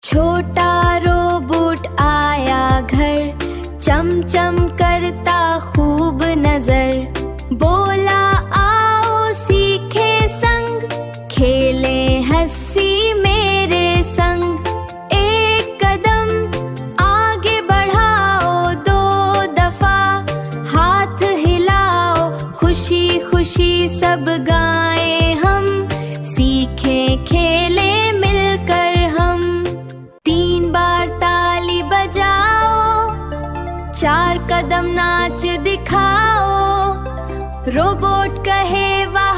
छोटा रोबोट आया घर, चमचम करता खूब नजर। बोला आओ सीखे संग, खेले हंसी मेरे संग। एक कदम आगे बढ़ाओ, दो दफा हाथ हिलाओ। खुशी खुशी सब गाएं हम, सीखे खेले मिलकर हम। 3 बार ताली बजाओ, 4 कदम नाच दिखाओ। रोबोट कहे वाह